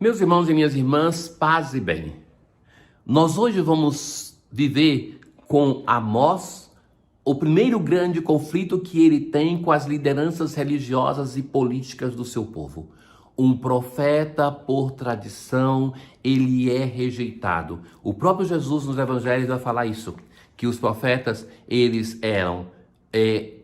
Meus irmãos e minhas irmãs, paz e bem. Nós hoje vamos viver com Amós o primeiro grande conflito que ele tem com as lideranças religiosas e políticas do seu povo. Um profeta, por tradição, ele é rejeitado. O próprio Jesus nos evangelhos vai falar isso, que os profetas, eles eram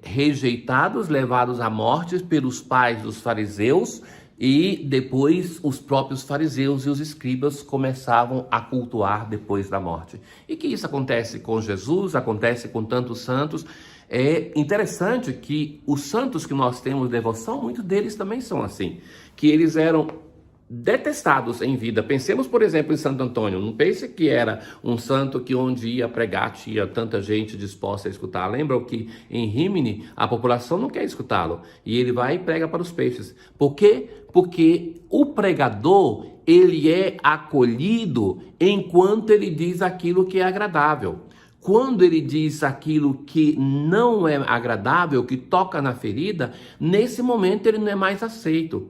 rejeitados, levados à morte pelos pais dos fariseus, e depois os próprios fariseus e os escribas começavam a cultuar depois da morte. E que isso acontece com Jesus, acontece com tantos santos. É interessante que os santos que nós temos devoção, muitos deles também são assim, que eles eram detestados em vida. Pensemos, por exemplo, em Santo Antônio. Não pense que era um santo que onde ia pregar tinha tanta gente disposta a escutar. Lembra que em Rímini a população não quer escutá-lo e ele vai e prega para os peixes. Por quê? Porque o pregador, ele é acolhido enquanto ele diz aquilo que é agradável. Quando ele diz aquilo que não é agradável, que toca na ferida, nesse momento ele não é mais aceito.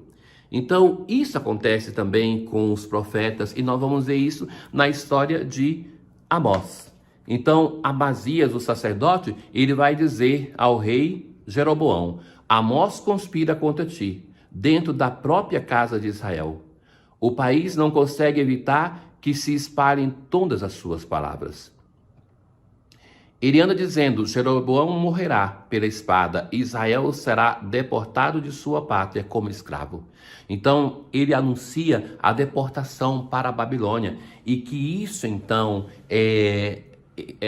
Então, isso acontece também com os profetas, e nós vamos ver isso na história de Amós. Então, Amazias, o sacerdote, ele vai dizer ao rei Jeroboão: Amós conspira contra ti, dentro da própria casa de Israel. O país não consegue evitar que se espalhem todas as suas palavras. Ele anda dizendo: Jeroboão morrerá pela espada, Israel será deportado de sua pátria como escravo. Então, ele anuncia a deportação para a Babilônia, e que isso, então, é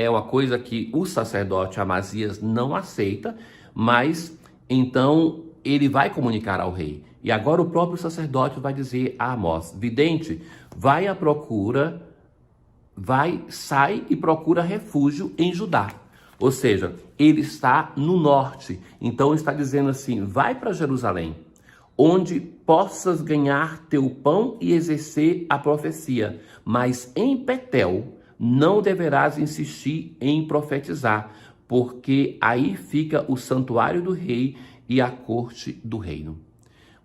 uma coisa que o sacerdote Amazias não aceita, mas, então, ele vai comunicar ao rei. E agora o próprio sacerdote vai dizer a Amós: vidente, vai à procura, sai e procura refúgio em Judá. Ou seja, ele está no norte. Então está dizendo assim: vai para Jerusalém, onde possas ganhar teu pão e exercer a profecia. Mas em Betel não deverás insistir em profetizar, porque aí fica o santuário do rei e a corte do reino.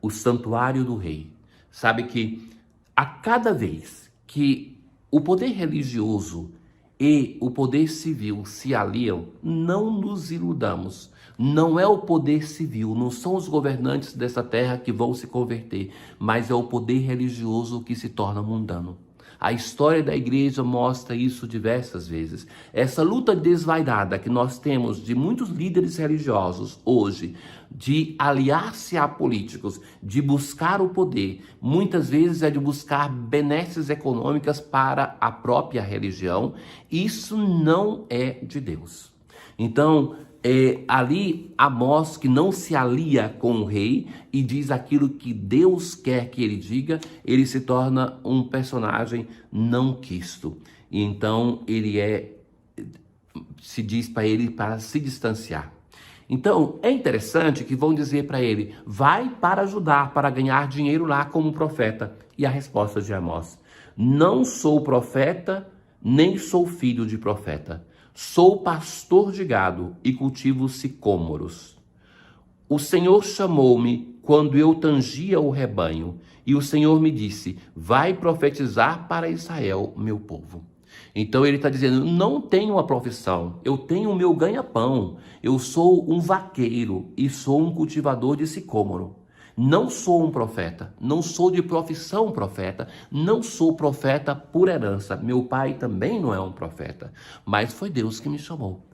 O santuário do rei. Sabe que a cada vez que o poder religioso e o poder civil se aliam, não nos iludamos. Não é o poder civil, não são os governantes dessa terra que vão se converter, mas é o poder religioso que se torna mundano. A história da igreja mostra isso diversas vezes. Essa luta desvairada que nós temos de muitos líderes religiosos hoje, de aliar-se a políticos, de buscar o poder, muitas vezes é de buscar benesses econômicas para a própria religião. Isso não é de Deus. Então, ali Amós, que não se alia com o rei e diz aquilo que Deus quer que ele diga, ele se torna um personagem não quisto. E então ele se diz para ele para se distanciar. Então é interessante que vão dizer para ele: vai para Judá para ganhar dinheiro lá como profeta. E a resposta de Amós: não sou profeta, nem sou filho de profeta. Sou pastor de gado e cultivo sicômoros. O Senhor chamou-me quando eu tangia o rebanho, e o Senhor me disse: vai profetizar para Israel, meu povo. Então ele está dizendo: não tenho uma profissão, eu tenho o meu ganha-pão. Eu sou um vaqueiro e sou um cultivador de sicômoro. Não sou um profeta, não sou de profissão profeta, não sou profeta por herança. Meu pai também não é um profeta, mas foi Deus que me chamou.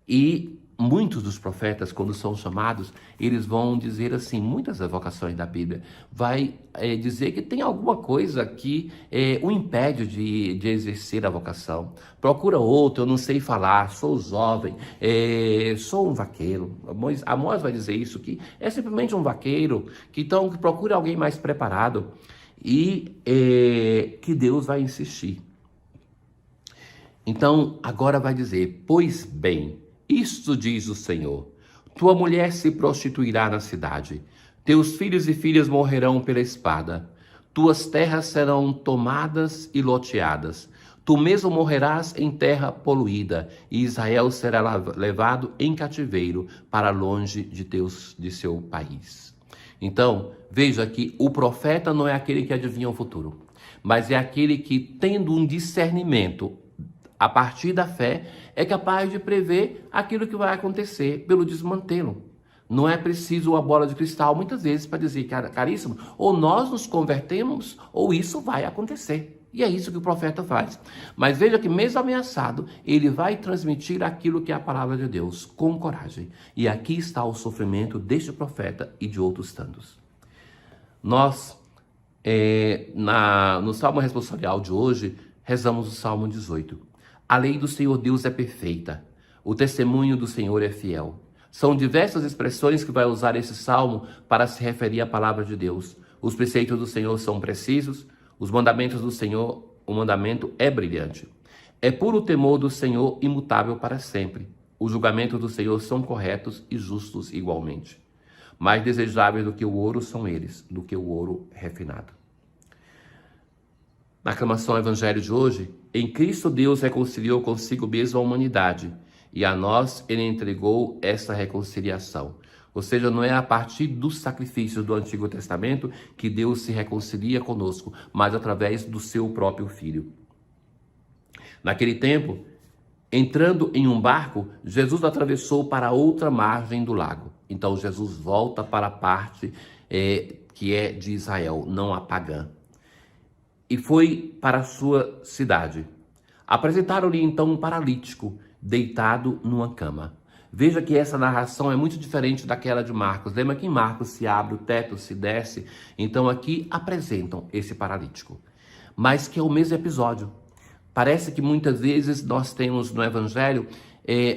E muitos dos profetas, quando são chamados, eles vão dizer assim, muitas evocações da Bíblia, vai dizer que tem alguma coisa que o impede de exercer a vocação. Procura outro, eu não sei falar, sou jovem, sou um vaqueiro. Amós vai dizer isso, que é simplesmente um vaqueiro, que procura alguém mais preparado, e que Deus vai insistir. Então, agora vai dizer: pois bem, isto diz o Senhor: tua mulher se prostituirá na cidade, teus filhos e filhas morrerão pela espada, tuas terras serão tomadas e loteadas, tu mesmo morrerás em terra poluída, e Israel será levado em cativeiro para longe de seu país. Então, veja que o profeta não é aquele que adivinha o futuro, mas é aquele que, tendo um discernimento a partir da fé, é capaz de prever aquilo que vai acontecer pelo desmantelo. Não é preciso uma bola de cristal, muitas vezes, para dizer, caríssimo, ou nós nos convertemos, ou isso vai acontecer. E é isso que o profeta faz. Mas veja que, mesmo ameaçado, ele vai transmitir aquilo que é a palavra de Deus, com coragem. E aqui está o sofrimento deste profeta e de outros tantos. Nós, no Salmo responsorial de hoje, rezamos o Salmo 18. A lei do Senhor Deus é perfeita, o testemunho do Senhor é fiel. São diversas expressões que vai usar esse salmo para se referir à palavra de Deus. Os preceitos do Senhor são precisos, os mandamentos do Senhor, o mandamento é brilhante. É puro temor do Senhor, imutável para sempre. Os julgamentos do Senhor são corretos e justos igualmente. Mais desejáveis do que o ouro são eles, do que o ouro refinado. Na aclamação ao Evangelho de hoje, em Cristo Deus reconciliou consigo mesmo a humanidade, e a nós ele entregou essa reconciliação. Ou seja, não é a partir dos sacrifícios do Antigo Testamento que Deus se reconcilia conosco, mas através do seu próprio Filho. Naquele tempo, entrando em um barco, Jesus atravessou para outra margem do lago. Então Jesus volta para a parte que é de Israel, não a pagã. E foi para a sua cidade. Apresentaram-lhe então um paralítico, deitado numa cama. Veja que essa narração é muito diferente daquela de Marcos. Lembra que em Marcos se abre o teto, se desce? Então aqui apresentam esse paralítico. Mas que é o mesmo episódio. Parece que muitas vezes nós temos no Evangelho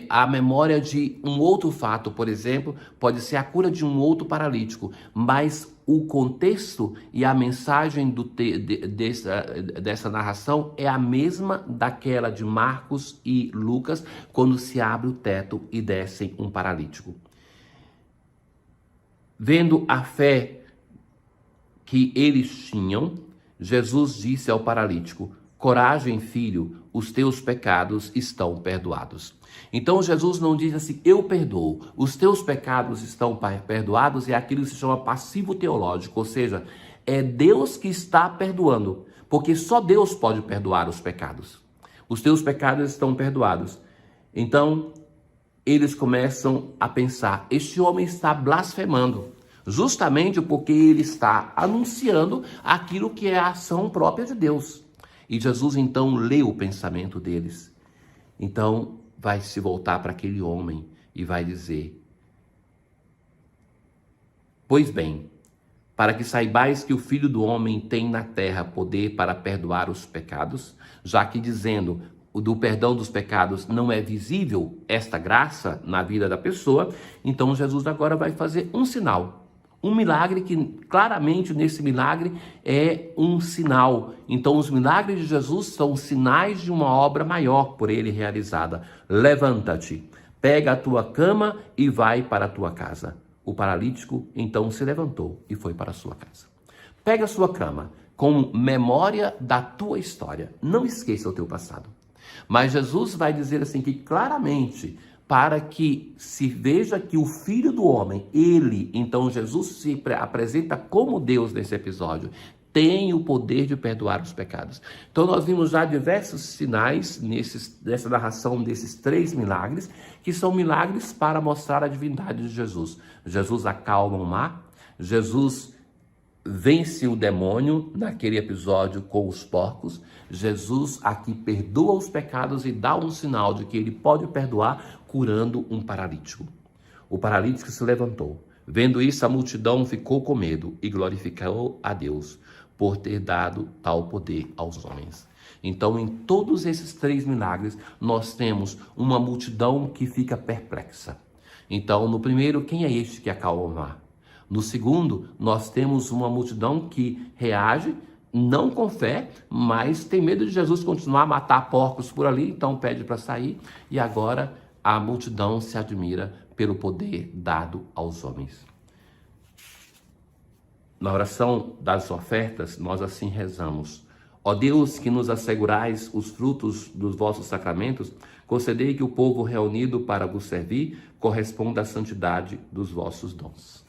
a memória de um outro fato, por exemplo, pode ser a cura de um outro paralítico, mas o contexto e a mensagem dessa narração é a mesma daquela de Marcos e Lucas, quando se abre o teto e desce um paralítico. Vendo a fé que eles tinham, Jesus disse ao paralítico: coragem, filho, os teus pecados estão perdoados. Então Jesus não diz assim, eu perdoo, os teus pecados estão perdoados, é aquilo que se chama passivo teológico, ou seja, é Deus que está perdoando, porque só Deus pode perdoar os pecados. Os teus pecados estão perdoados. Então, eles começam a pensar, este homem está blasfemando, justamente porque ele está anunciando aquilo que é a ação própria de Deus. E Jesus então lê o pensamento deles. Então vai se voltar para aquele homem e vai dizer: pois bem, para que saibais que o Filho do Homem tem na terra poder para perdoar os pecados, já que dizendo do perdão dos pecados não é visível esta graça na vida da pessoa, então Jesus agora vai fazer um sinal. Um milagre que claramente nesse milagre é um sinal. Então os milagres de Jesus são sinais de uma obra maior por ele realizada. Levanta-te, pega a tua cama e vai para a tua casa. O paralítico então se levantou e foi para a sua casa. Pega a sua cama com memória da tua história. Não esqueça o teu passado. Mas Jesus vai dizer assim que claramente, para que se veja que o Filho do Homem, então Jesus se apresenta como Deus nesse episódio, tem o poder de perdoar os pecados. Então nós vimos já diversos sinais nessa narração desses 3 milagres, que são milagres para mostrar a divindade de Jesus. Jesus acalma o mar, Jesus vence o demônio naquele episódio com os porcos. Jesus aqui perdoa os pecados e dá um sinal de que ele pode perdoar curando um paralítico. O paralítico se levantou. Vendo isso, a multidão ficou com medo e glorificou a Deus por ter dado tal poder aos homens. Então, em todos esses 3 milagres, nós temos uma multidão que fica perplexa. Então, no primeiro, quem é este que acalma o mar? No segundo, nós temos uma multidão que reage, não com fé, mas tem medo de Jesus continuar a matar porcos por ali, então pede para sair. E agora a multidão se admira pelo poder dado aos homens. Na oração das ofertas, nós assim rezamos: ó Deus, que nos assegurais os frutos dos vossos sacramentos, concedei que o povo reunido para vos servir corresponda à santidade dos vossos dons.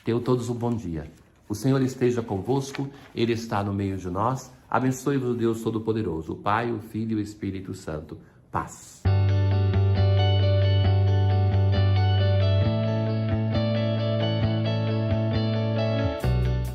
Tenham todos um bom dia. O Senhor esteja convosco, Ele está no meio de nós. Abençoe-vos o Deus Todo-Poderoso, o Pai, o Filho e o Espírito Santo. Paz.